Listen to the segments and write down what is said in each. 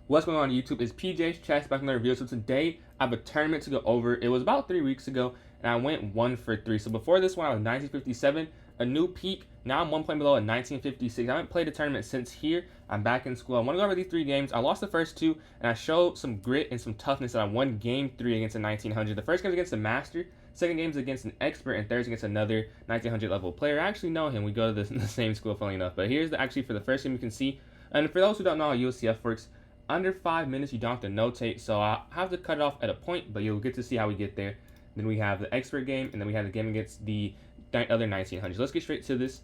What's going on YouTube? It's PJ's Chess back in the review. So today I have a tournament to go over. It was about 3 weeks ago and I went 1 for 3. So before this one I was 1957, a new peak. Now I'm 1 point below at 1956. I haven't played a tournament since here. I'm back in school. I want to go over these 3 games. I lost the first 2 and I showed some grit and some toughness that I won game 3 against a 1900. The first game was against a master, second game is against an expert, and third is against another 1900 level player. I actually know him. We go to the same school, funny enough. But here's actually for the first game you can see. And for those who don't know how USCF works, under 5 minutes you don't have to notate, so I have to cut it off at a point, but you'll get to see how we get there. Then we have the expert game, and then we have the game against the other 1900s. Let's get straight to this.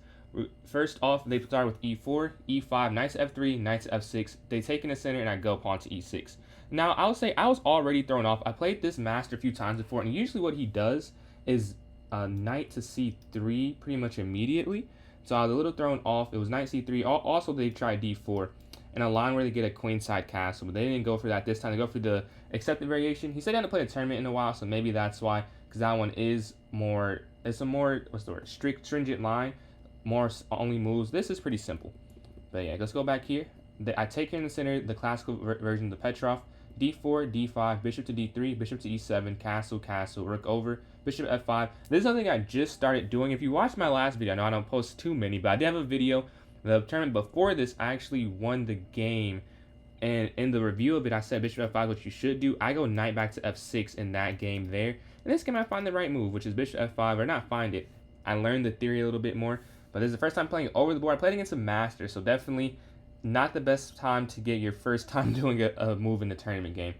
First off, they start with e4, e5, knight to f3, knight to f6. They take in the center, and I go pawn to e6. Now, I'll say I was already thrown off. I played this master a few times before, and usually what he does is knight to c3 pretty much immediately. So I was a little thrown off. It was knight c3. Also, they tried d4. And a line where they get a queenside castle, but they didn't go for that this time. They go for the accepted variation. He said he hadn't played a tournament in a while, so maybe that's why, because that one is more, it's a more, what's the word, stringent line, more only moves. This is pretty simple. But yeah, let's go back here. I take here in the center the classical version of the Petrov. d4, d5, bishop to d3, bishop to e7, castle, castle, rook over, bishop f5. This is something I just started doing. If you watched my last video, I know I don't post too many, but I did have a video. The tournament before this, I actually won the game, and in the review of it, I said bishop f5, what you should do. I go knight back to f6 in that game there. In this game, I find the right move, which is bishop f5, or not find it. I learned the theory a little bit more, but this is the first time playing over the board. I played against a master, so definitely not the best time to get your first time doing a move in the tournament game.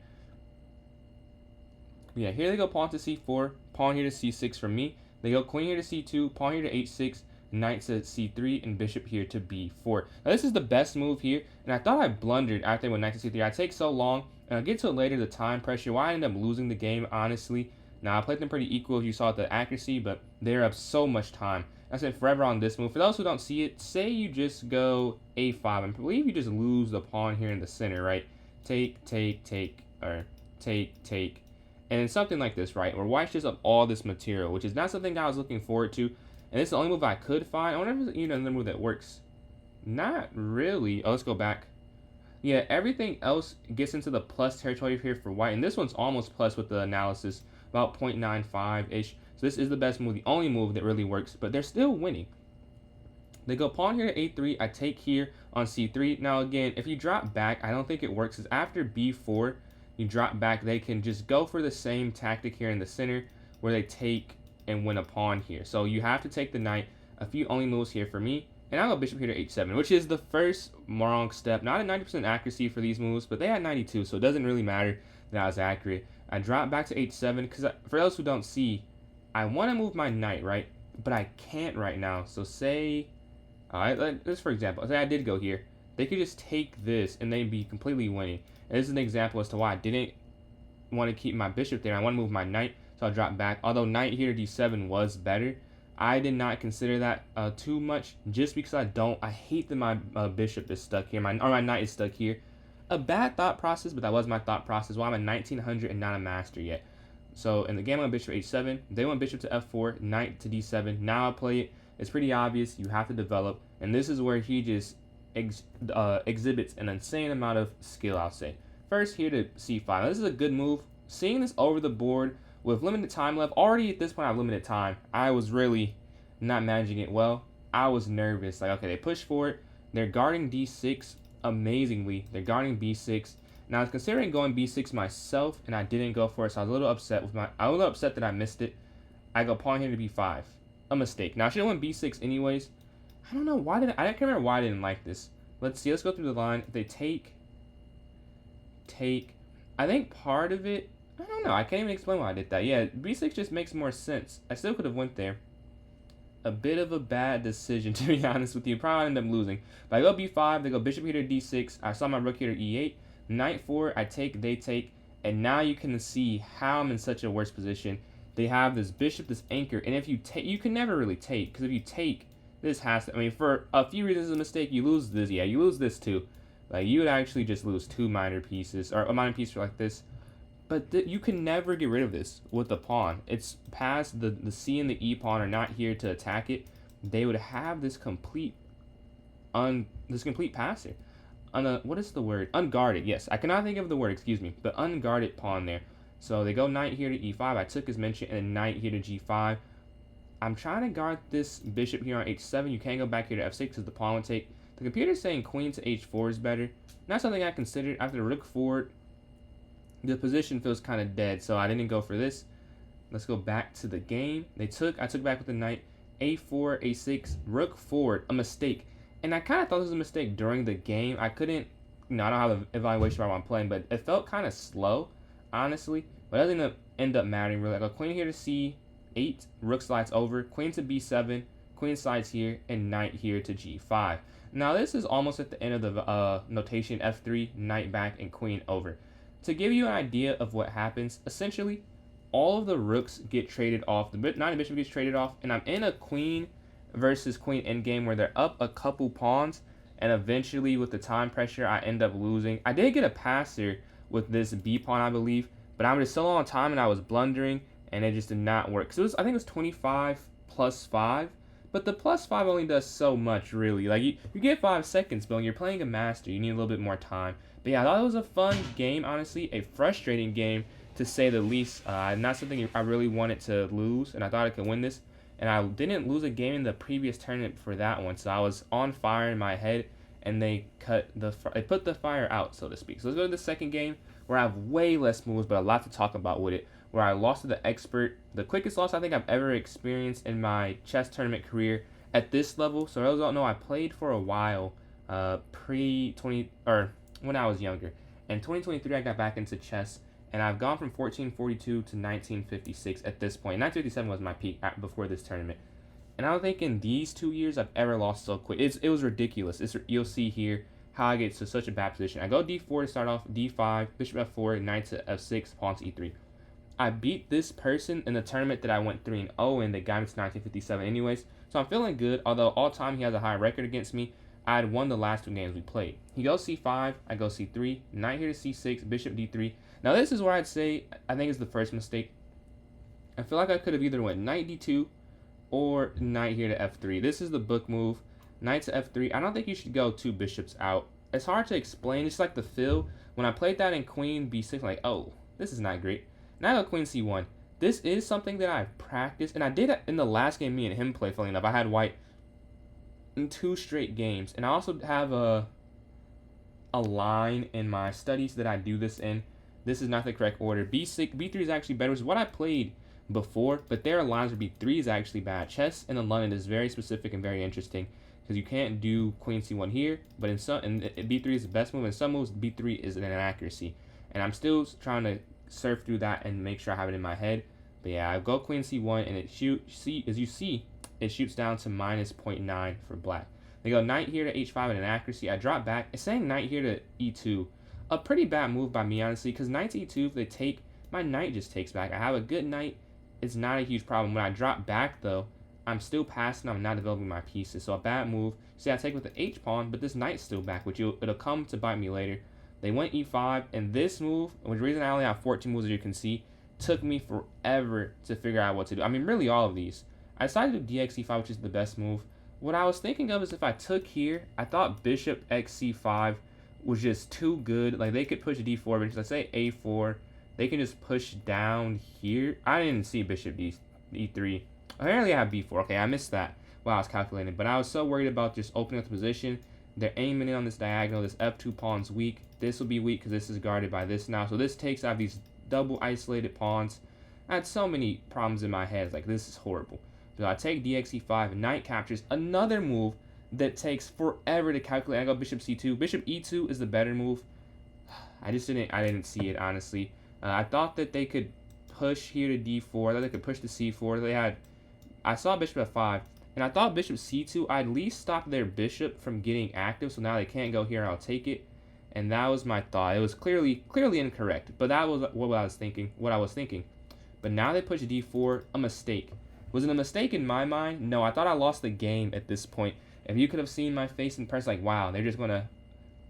Yeah, here they go pawn to c4, pawn here to c6 from me. They go queen here to c2, pawn here to h6, knight to c3, and bishop here to b4. Now this is the best move here, and I thought I blundered after I went knight to c3. I take so long, and I'll get to it later, the time pressure, why I ended up losing the game, honestly. Now I played them pretty equal if you saw the accuracy, but they're up so much time. I spent forever on this move. For those who don't see it, say you just go a5. I believe you just lose the pawn here in the center, right? Take, or take. And it's something like this, right? Where white's just up all this material, which is not something I was looking forward to. And this is the only move I could find. I wonder if there's even another move that works. Not really. Oh, let's go back. Yeah, everything else gets into the plus territory here for white. And this one's almost plus with the analysis. About 0.95-ish. So this is the best move, the only move that really works. But they're still winning. They go pawn here to a3. I take here on c3. Now again, if you drop back, I don't think it works. Because after b4, you drop back, they can just go for the same tactic here in the center. Where they take and win a pawn here. So you have to take the knight. A few only moves here for me. And I'll go bishop here to h7, which is the first wrong step. Not a 90% accuracy for these moves, but they had 92, so it doesn't really matter that I was accurate. I drop back to h7, because for those who don't see, I want to move my knight, right? But I can't right now. So say, this for example, say I did go here. They could just take this, and they'd be completely winning. And this is an example as to why I didn't want to keep my bishop there. I want to move my knight. So I'll drop back. Although knight here to d7 was better, I did not consider that too much, just because I hate that my bishop is stuck here, my knight is stuck here. A bad thought process, but that was my thought process. Well, I'm a 1900 and not a master yet. So in the game I went bishop h7, they went bishop to f4, knight to d7. Now I play it. It's pretty obvious. You have to develop, and this is where he just exhibits an insane amount of skill, I'll say. First here to c5. Now, this is a good move. Seeing this over the board with limited time left, already at this point I have limited time. I was really not managing it well. I was nervous. Like, okay, they push for it. They're guarding d6 amazingly. They're guarding b6. Now I was considering going b6 myself, and I didn't go for it. So I was a little upset that I missed it. I go pawn here to b5. A mistake. Now I should have went b6 anyways. I don't know why I can't remember why I didn't like this. Let's see. Let's go through the line. If they take. I think part of it. I don't know. I can't even explain why I did that. Yeah, b6 just makes more sense. I still could have went there. A bit of a bad decision, to be honest with you. Probably end up losing. But I go b5. They go bishop here to d6. I saw my rook here to e8. Knight 4. I take. They take. And now you can see how I'm in such a worse position. They have this bishop, this anchor. And if you take, you can never really take. Because if you take, this has to. I mean, for a few reasons, it's a mistake. You lose this. Yeah, you lose this too. Like, you would actually just lose 2 minor pieces. Or a minor piece like this. But you can never get rid of this with the pawn. It's past the C and the E pawn are not here to attack it. They would have this complete pass here. what is the word? Unguarded. Yes, I cannot think of the word. Excuse me. The unguarded pawn there. So they go knight here to e5. I took as mentioned, and knight here to g5. I'm trying to guard this bishop here on h7. You can't go back here to f6 because the pawn would take. The computer's saying queen to h4 is better. Not something I considered. After the rook forward, the position feels kind of dead, so I didn't go for this. Let's go back to the game. I took back with the knight. a4, a6, rook forward, a mistake. And I kind of thought this was a mistake during the game. I couldn't, I don't have an evaluation while I'm playing, but it felt kind of slow, honestly. But it doesn't end up mattering really. I go queen here to c8, rook slides over, queen to b7, queen slides here, and knight here to g5. Now this is almost at the end of the notation f3, knight back, and queen over. To give you an idea of what happens, essentially, all of the rooks get traded off. The knight and bishop gets traded off, and I'm in a queen versus queen endgame where they're up a couple pawns, and eventually with the time pressure, I end up losing. I did get a pass here with this b pawn, I believe, but I was just so long on time and I was blundering, and it just did not work. So I think it was 25 plus 5. But the plus 5 only does so much, really. Like, you get 5 seconds, but when you're playing a master, you need a little bit more time. But yeah, I thought it was a fun game, honestly. A frustrating game, to say the least. Not something I really wanted to lose, and I thought I could win this. And I didn't lose a game in the previous tournament for that one, so I was on fire in my head, and they put the fire out, so to speak. So let's go to the second game, where I have way less moves, but a lot to talk about with it. Where I lost to the expert, the quickest loss I think I've ever experienced in my chess tournament career at this level. So those don't know, I played for a while, when I was younger. In 2023, I got back into chess, and I've gone from 1442 to 1956 at this point. 1957 was my peak before this tournament. And I don't think in these 2 years I've ever lost so quick. It was ridiculous. You'll see here how I get to such a bad position. I go d4 to start off, d5, bishop f4, knight to f6, pawn to e3. I beat this person in the tournament that I went 3-0 in that got me to 1957 anyways. So I'm feeling good, although all time he has a high record against me. I had won the last 2 games we played. He goes c5, I go c3, knight here to c6, bishop d3. Now this is where I'd say I think is the first mistake. I feel like I could have either went knight d2 or knight here to f3. This is the book move. Knight to f3. I don't think you should go 2 bishops out. It's hard to explain. It's like the feel. When I played that in queen b6, I'm like, oh, this is not great. Now I go queen c1. This is something that I've practiced, and I did it in the last game me and him played, funny enough. I had white in 2 straight games, and I also have a line in my studies that I do this in. This is not the correct order. b3 is actually better, which is what I played before, but there are lines where b3 is actually bad. Chess in London is very specific and very interesting, because you can't do queen c1 here, but in b3 is the best move. In some moves, b3 is an inaccuracy, and I'm still trying to surf through that and make sure I have it in my head. But yeah, I go queen c1, and as you see, it shoots down to minus 0.9 for black. They go knight here to h5 and an accuracy. I drop back. It's saying knight here to e2. A pretty bad move by me, honestly, because knight to e2, if they take, my knight just takes back. I have a good knight. It's not a huge problem. When I drop back, though, I'm still passing. I'm not developing my pieces. So a bad move. See, I take with the h-pawn, but this knight's still back, which it'll come to bite me later. They went e5, and this move, which the reason I only have 14 moves, as you can see, took me forever to figure out what to do. I mean, really all of these. I decided to do dx e5, which is the best move. What I was thinking of is if I took here, I thought bishop x c5 was just too good. Like, they could push d4, but let's say a4, they can just push down here. I didn't see bishop e3. Apparently I have b4. Okay, I missed that while I was calculating, but I was so worried about just opening up the position. They're aiming in on this diagonal. This f2 pawn's weak. This will be weak because this is guarded by this now. So this takes out these double isolated pawns. I had so many problems in my head. Like, this is horrible. So I take dx e5, knight captures. Another move that takes forever to calculate. I go bishop c2. Bishop e2 is the better move. I didn't see it, honestly. I thought that they could push here to d4. I thought they could push to c4. I saw bishop f5. And I thought bishop c2, I'd at least stop their bishop from getting active. So now they can't go here. I'll take it. And that was my thought. It was clearly incorrect. But that was what I was thinking. But now they push d4. A mistake. Was it a mistake in my mind? No, I thought I lost the game at this point. If you could have seen my face in person, like, wow, they're just going to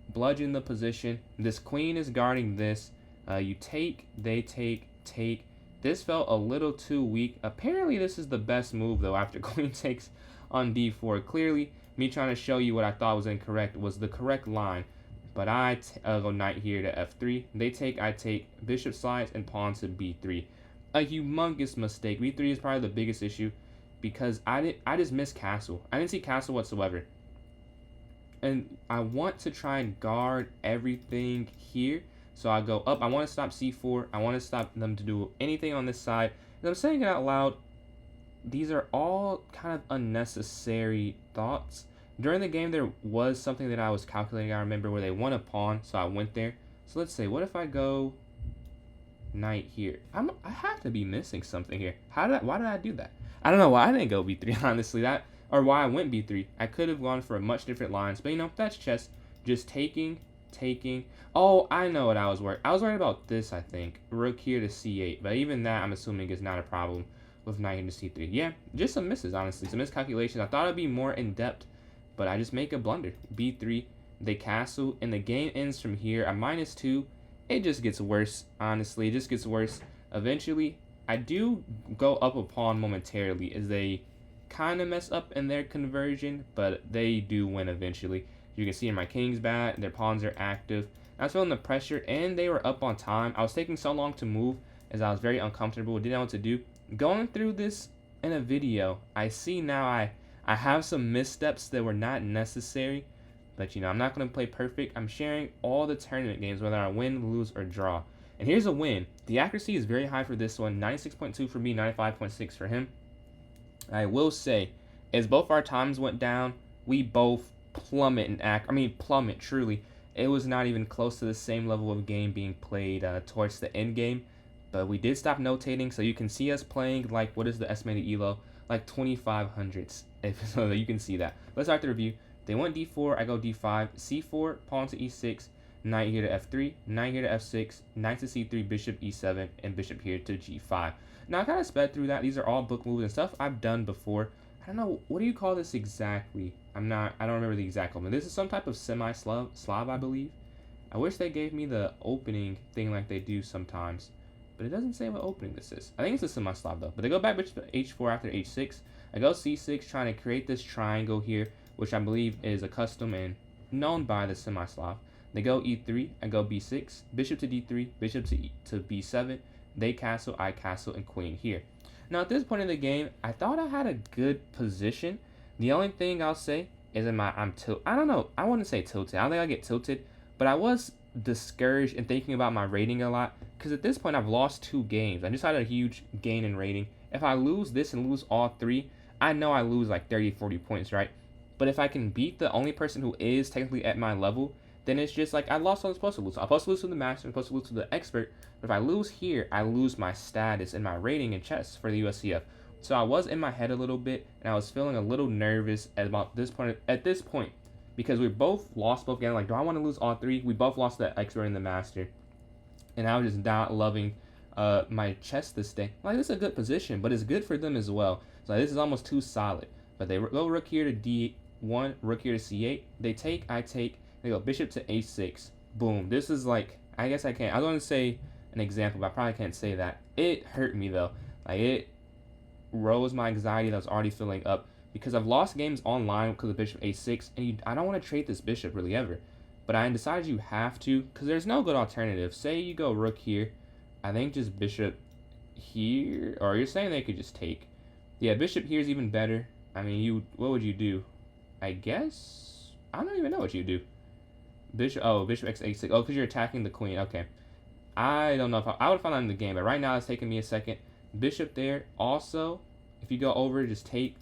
bludgeon the position. This queen is guarding this. You take, they take. This felt a little too weak. Apparently, this is the best move, though, after queen takes on d4. Clearly, me trying to show you what I thought was incorrect was the correct line. But I go knight here to f3. They take, I take, bishop slides, and pawn to b3. A humongous mistake. b3 is probably the biggest issue because I just missed castle. I didn't see castle whatsoever. And I want to try and guard everything here. So I go up. I want to stop c4. I want to stop them to do anything on this side. And I'm saying it out loud. These are all kind of unnecessary thoughts. During the game, there was something that I was calculating. I remember where they won a pawn, so I went there. So let's say, what if I go knight here? I have to be missing something here. Why did I do that? I don't know why I didn't go b3, honestly. Or why I went b3. I could have gone for a much different lines, but you know, that's chess. Just taking. Oh, I know what I was worried. I was worried about this, I think. Rook here to c8, but even that, I'm assuming, is not a problem with knight here to c3. Yeah, just some misses, honestly. Some miscalculations. I thought it'd be more in-depth, but I just make a blunder. b3, they castle, and the game ends from here. I'm -2. It just gets worse, honestly. It just gets worse. Eventually, I do go up a pawn momentarily as they kind of mess up in their conversion, but they do win eventually. You can see in my king's bad, their pawns are active. I was feeling the pressure, and they were up on time. I was taking so long to move as I was very uncomfortable, didn't know what to do. Going through this in a video, I see now I have some missteps that were not necessary, but you know, I'm not going to play perfect. I'm sharing all the tournament games, whether I win, lose, or draw. And here's a win. The accuracy is very high for this one, 96.2 for me, 95.6 for him. I will say, as both our times went down, we both plummet truly. It was not even close to the same level of game being played towards the end game, but we did stop notating, so you can see us playing like, what is the estimated elo? Like 2500s, so you can see that. Let's start the review. They went d4, I go d5, c4, pawn to e6, knight here to f3, knight here to f6, knight to c3, bishop e7, and bishop here to g5. Now I kind of sped through that. These are all book moves and stuff I've done before. I don't know, what do you call this exactly? I don't remember the exact one. This is some type of semi-Slav, I believe. I wish they gave me the opening thing like they do sometimes, but it doesn't say what opening this is. I think it's a semi-Slav though. But they go back bishop to h4 after h6. I go c6, trying to create this triangle here, which I believe is a custom and known by the semi-Slav. They go e3, I go b6, bishop to d3, bishop to b7. They castle, I castle, and queen here. Now at this point in the game, I thought I had a good position. The only thing I'll say is I don't know, I wouldn't say tilted. I don't think I get tilted, but I was discouraged and thinking about my rating a lot, because at this point I've lost 2 games. I just had a huge gain in rating. If I lose this and lose all 3, I know I lose like 30-40 points, right? But if I can beat the only person who is technically at my level, then it's just like I lost what I'm supposed to lose. I'm supposed to lose to the master, I'm supposed to lose to the expert. But if I lose here, I lose my status and my rating in chess for the USCF. So I was in my head a little bit, and I was feeling a little nervous at this point, because we both lost both games. Like, do I want to lose all 3? We both lost the expert and the master, and I was just not loving my chess this day. Like, this is a good position, but it's good for them as well. So this is almost too solid. But they go rook here to d1, rook here to c8. They take, I take. They go bishop to a6. Boom. This is like, I guess I can't. I was going to say an example, but I probably can't say that. It hurt me though. Like, it rose my anxiety that was already filling up, because I've lost games online because of bishop a6, and I don't want to trade this bishop really ever. But I decided you have to, because there's no good alternative. Say you go rook here. I think just bishop here, or you're saying they could just take. Yeah, bishop here is even better. I mean, what would you do? I guess I don't even know what you do. Bishop x a6. Oh, because you're attacking the queen. Okay. I don't know if I would find out in the game, but right now it's taking me a second. Bishop there. Also, if you go over, just take,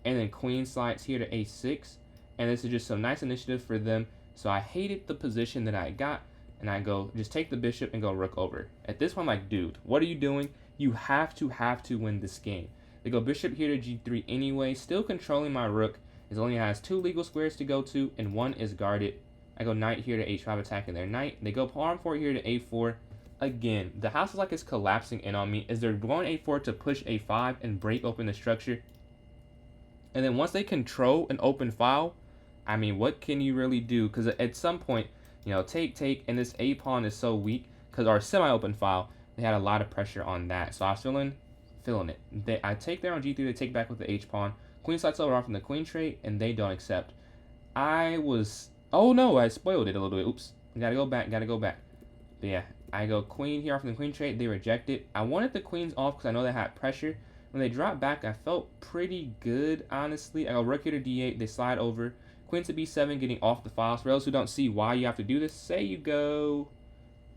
and then queen slides here to a6. And this is just some nice initiative for them. So I hated the position that I got, and I go, just take the bishop and go rook over. At this point, I'm like, dude, what are you doing? You have to win this game. They go bishop here to g3 anyway, still controlling my rook. It only has 2 legal squares to go to, and 1 is guarded. I go knight here to h5, attacking their knight. They go pawn 4 here to a4. Again, the house is like it's collapsing in on me as they're going a4 to push a5 and break open the structure. And then once they control an open file, I mean, what can you really do? Because at some point, you know, take, and this a pawn is so weak because our semi-open file, they had a lot of pressure on that. So I was feeling it. I take there on g3, they take back with the h pawn. Queen slides over off from the queen trait, and they don't accept. I was Oh no, I spoiled it a little bit. Oops. Gotta go back, gotta go back. But yeah, I go queen here off the queen trade. They reject it. I wanted the queens off because I know they had pressure. When they dropped back, I felt pretty good, honestly. I go rook here to d8. They slide over. Queen to b7, getting off the files. For those who don't see why you have to do this, say you go,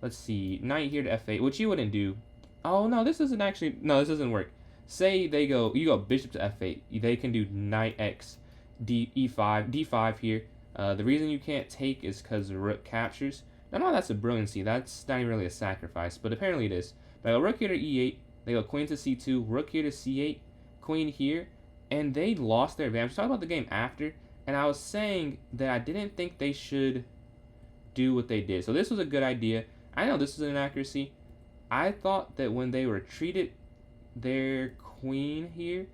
let's see, knight here to f8, which you wouldn't do. Oh no, this doesn't actually, no, this doesn't work. Say they go, you go bishop to f8. They can do knight x, e5, d5 here. The reason you can't take is because the rook captures. No, that's a brilliancy. That's not even really a sacrifice, but apparently it is. But I go rook here to e8. They go queen to c2, rook here to c8, queen here, and they lost their advantage. Talk about the game after, and I was saying that I didn't think they should do what they did. So this was a good idea. I know this is an inaccuracy. I thought that when they retreated their queen here,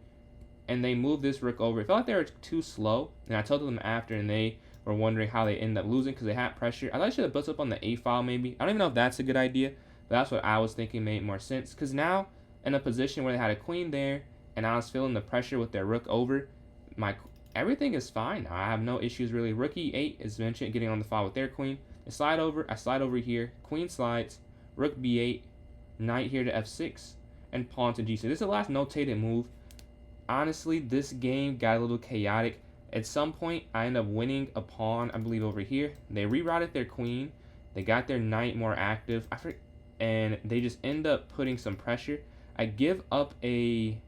and they moved this rook over, it felt like they were too slow. And I told them after, and they were wondering how they ended up losing because they had pressure. I thought I should have built up on the a file maybe. I don't even know if that's a good idea, but that's what I was thinking made more sense. Because now in a position where they had a queen there, and I was feeling the pressure with their rook over, everything is fine now. I have no issues really. Rook e8 is mentioned getting on the file with their queen. They slide over. I slide over here. Queen slides. Rook b8. Knight here to f6. And pawn to g6. This is the last notated move. Honestly, this game got a little chaotic. At some point, I ended up winning a pawn, I believe, over here. They rerouted their queen. They got their knight more active. And they just end up putting some pressure. I give up I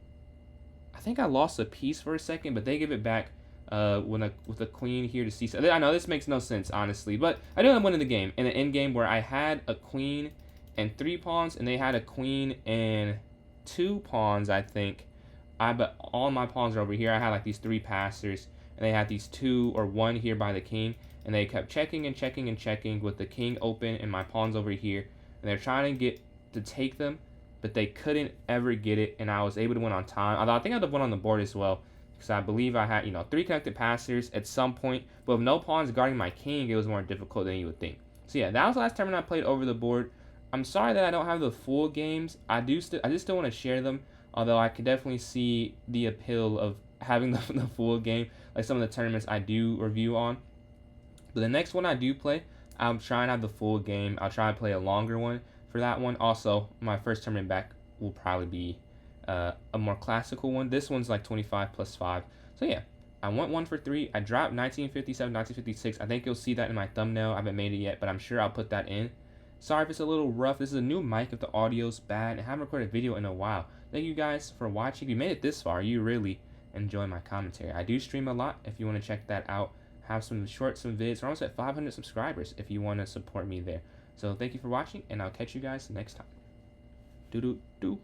think I lost a piece for a second, but they give it back with a queen here to c7. I know this makes no sense, honestly, but I knew I'm winning the game in an end game where I had a queen and 3 pawns, and they had a queen and 2 pawns, I think. But all my pawns are over here. I had like these 3 passers, and they had these 2 or 1 here by the king, and they kept checking and checking and checking with the king open and my pawns over here, and they're trying to get to take them, but they couldn't ever get it, and I was able to win on time. Although I think I would have won on the board as well, because I believe I had 3 connected passers at some point, but with no pawns guarding my king, it was more difficult than you would think. So yeah, that was the last tournament I played over the board. I'm sorry that I don't have the full games. I just still want to share them. Although I could definitely see the appeal of having the full game, like some of the tournaments I do review on. But the next one I do play, I'm trying to have the full game. I'll try to play a longer one for that one. Also, my first tournament back will probably be a more classical one. This one's like 25 plus 5. So yeah, I went 1 for 3. I dropped 1957, 1956. I think you'll see that in my thumbnail. I haven't made it yet, but I'm sure I'll put that in. Sorry if it's a little rough. This is a new mic if the audio's bad. I haven't recorded a video in a while. Thank you guys for watching. If you made it this far, you really enjoy my commentary. I do stream a lot if you want to check that out. Have some shorts, some vids. We're almost at 500 subscribers if you want to support me there. So thank you for watching, and I'll catch you guys next time. Doo-doo-doo.